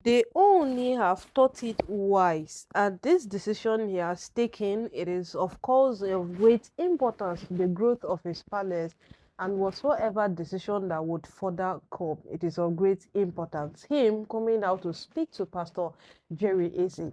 They only have thought it wise, and this decision he has taken, it is of course of great importance to the growth of his palace, and whatsoever decision that would further come, it is of great importance. Him coming out to speak to Pastor Jerry Eze.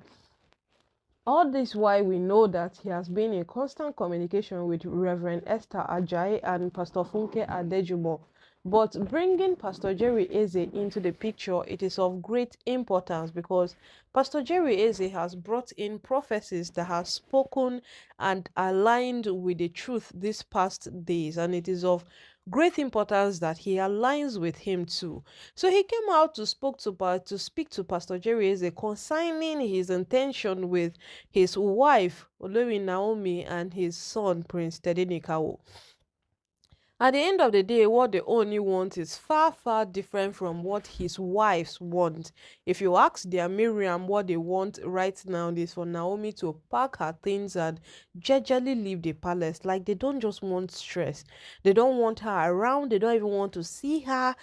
All this why we know that he has been in constant communication with Reverend Esther Ajayi and Pastor Funke Adejumo. But bringing Pastor Jerry Eze into the picture, it is of great importance because Pastor Jerry Eze has brought in prophecies that have spoken and aligned with the truth these past days, and it is of great importance that he aligns with him too. So he came out to speak to Pastor Jerry Eze concerning his intention with his wife Olori Naomi and his son Prince Tedinikawo. At the end of the day, what the Oni want is far, far different from what his wives want. If you ask their Miriam what they want right now, is for Naomi to pack her things and gingerly leave the palace. Like they don't just want stress. They don't want her around. They don't even want to see her.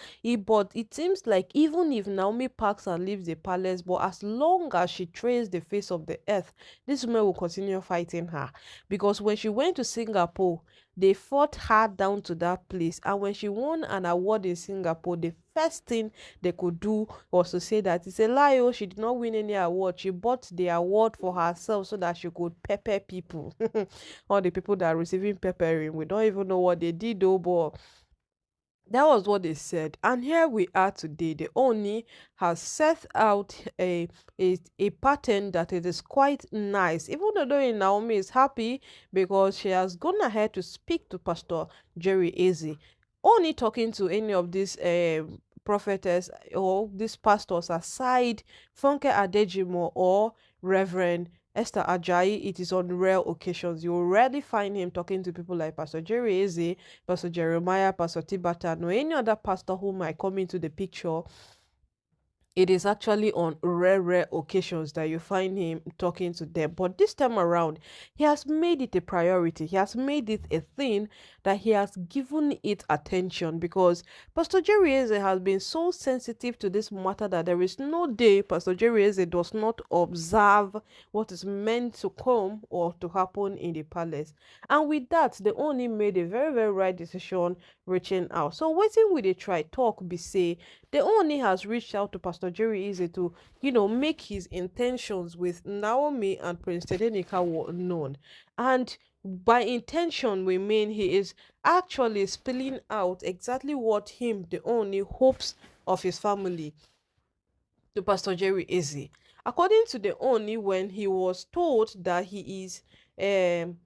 But it seems like even if Naomi packs and leaves the palace, but as long as she trails the face of the earth, this woman will continue fighting her. Because when she went to Singapore, they fought her down to that place. And when she won an award in Singapore, the first thing they could do was to say that it's a lie. Oh, she did not win any award. She bought the award for herself so that she could pepper people. All the people that are receiving peppering, we don't even know what they did, though, but that was what they said. And here we are today. The Oni has set out a pattern that it is quite nice. Even though Naomi is happy because she has gone ahead to speak to Pastor Jerry Eze. Only talking to any of these prophetess or these pastors aside Funke Adejimo or Reverend Esther Ajayi, it is on rare occasions. You will rarely find him talking to people like Pastor Jerry Eze, Pastor Jeremiah, Pastor Tibatan, or any other pastor who might come into the picture. It is actually on rare, rare occasions that you find him talking to them. But this time around, he has made it a priority. He has made it a thing that he has given it attention because Pastor Jerry Eze has been so sensitive to this matter that there is no day Pastor Jerry Eze does not observe what is meant to come or to happen in the palace. And with that, they only made a very, very right decision reaching out. So waiting with a try talk be say the only has reached out to Pastor Jerry Eze to, make his intentions with Naomi and Prince Tedenika known. And by intention, we mean he is actually spelling out exactly what him, the only, hopes of his family to Pastor Jerry Eze. According to the only, when he was told that he is um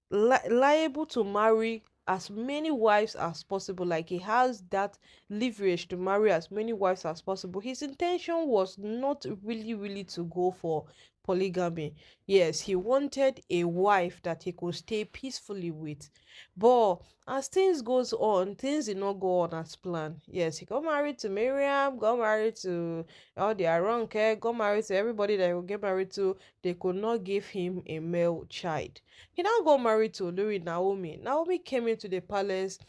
liable to marry as many wives as possible, like he has that leverage to marry as many wives as possible, his intention was not really really to go for polygamy. Yes, he wanted a wife that he could stay peacefully with, but as things goes on, things did not go on as planned. Yes, he got married to Miriam, got married to all the Aronke, got married to everybody that he would get married to. They could not give him a male child. He now got married to Olori Naomi. Naomi came into the palace,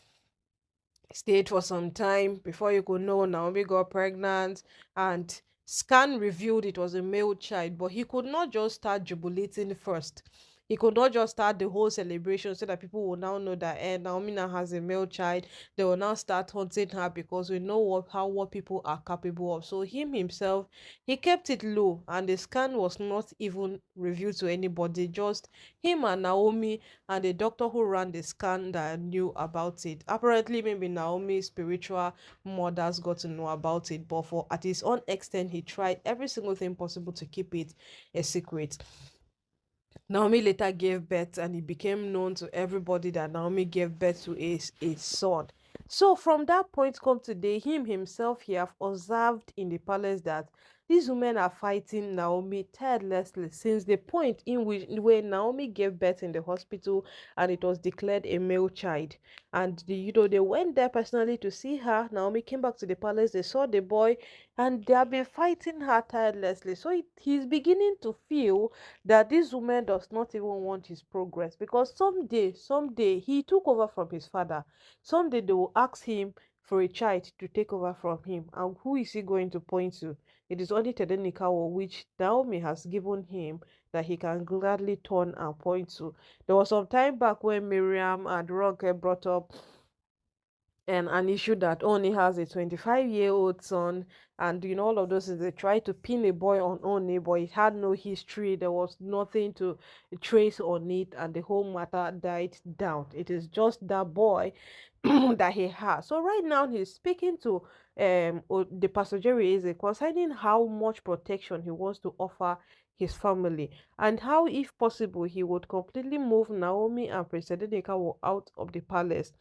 stayed for some time. Before you could know, Naomi got pregnant, and scan revealed it was a male child, but he could not just start jubilating first. He could not just start the whole celebration so that people will now know that Naomi now has a male child. They will now start hunting her because we know what people are capable of. So him himself, he kept it low, and the scan was not even revealed to anybody. Just him and Naomi and the doctor who ran the scan that knew about it. Apparently, maybe Naomi's spiritual mothers got to know about it, but for at his own extent, he tried every single thing possible to keep it a secret. Naomi later gave birth, and it became known to everybody that Naomi gave birth to a son. So from that point come today, him himself, he have observed in the palace that these women are fighting Naomi tirelessly since the point in which when Naomi gave birth in the hospital and it was declared a male child. And they went there personally to see her. Naomi came back to the palace, they saw the boy, and they have been fighting her tirelessly. So he's beginning to feel that this woman does not even want his progress because someday he took over from his father. Someday they will ask him for a child to take over from him, and who is he going to point to? It is only Tedenikawo which Naomi has given him that he can gladly turn and point to. There was some time back when Miriam and Ronke brought up and an issue that only has a 25-year-old son, and all of those things. They tried to pin a boy on Oni, but it had no history. There was nothing to trace on it, and the whole matter died down. It is just that boy that he has. So right now he's speaking to the Pastor Jerry Eze concerning how much protection he wants to offer his family, and how, if possible, he would completely move Naomi and President Nekawo out of the palace.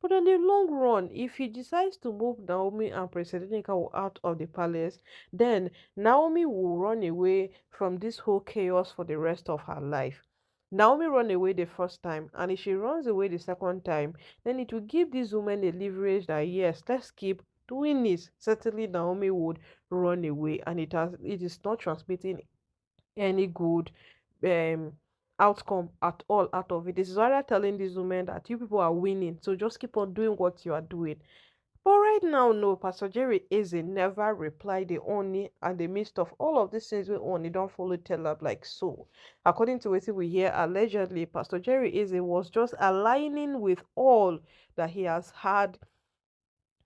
But in the long run, if he decides to move Naomi and President Nekawo out of the palace, then Naomi will run away from this whole chaos for the rest of her life. Naomi ran away the first time, and if she runs away the second time, then it will give this woman a leverage that yes, let's keep doing this. Certainly Naomi would run away, and it is not transmitting any good um outcome at all out of it. This is rather telling these women that you people are winning, so just keep on doing what you are doing. But right now, no, Pastor Jerry Eze never replied the Oni and the midst of all of these things we Oni don't follow tell up like so. According to what we hear, allegedly, Pastor Jerry Eze was just aligning with all that he has had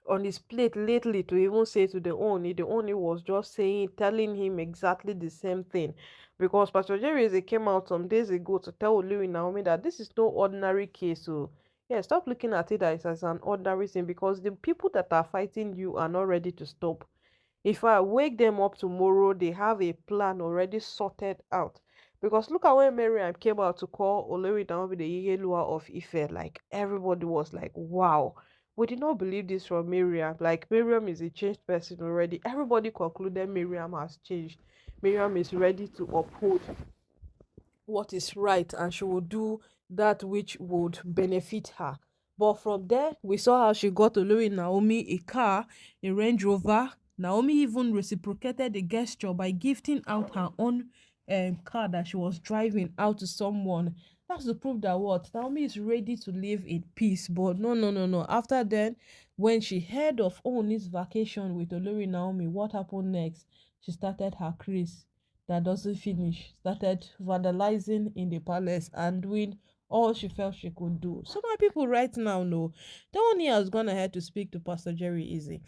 on his plate lately to even say to the Oni was just saying, telling him exactly the same thing. Because Pastor Jerry Eze came out some days ago to tell Louis Naomi that this is no ordinary case. So, yeah, stop looking at it as an ordinary thing, because the people that are fighting you are not ready to stop. If I wake them up tomorrow, they have a plan already sorted out. Because look at when Miriam came out to call Olori Naomi the Yeyelua of Ife. Like, everybody was like, wow, we did not believe this from Miriam. Like, Miriam is a changed person already. Everybody concluded Miriam has changed. Miriam is ready to uphold what is right, and she will do that which would benefit her. But from there, we saw how she got Olori Naomi a car, a Range Rover. Naomi even reciprocated the gesture by gifting out her own car that she was driving out to someone. That's to prove that what Naomi is ready to live in peace. But no, no, no, no. After then, when she heard of Ooni's vacation with Olori Naomi, what happened next? She started her cruise that doesn't finish, started vandalizing in the palace and doing all she felt she could do. So my people right now know the one has gone ahead to speak to Pastor Jerry Easy.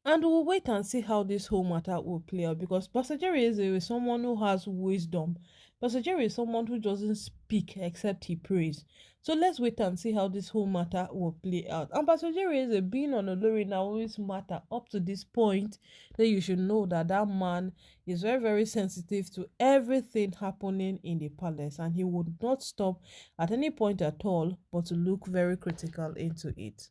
And we'll wait and see how this whole matter will play out, because Pastor Jerry is someone who has wisdom. Pastor Jerry is someone who doesn't speak except he prays. So let's wait and see how this whole matter will play out. And Pastor Jerry is being on Olori Naomi's matter up to this point, then you should know that that man is very, very sensitive to everything happening in the palace, and he would not stop at any point at all but to look very critical into it.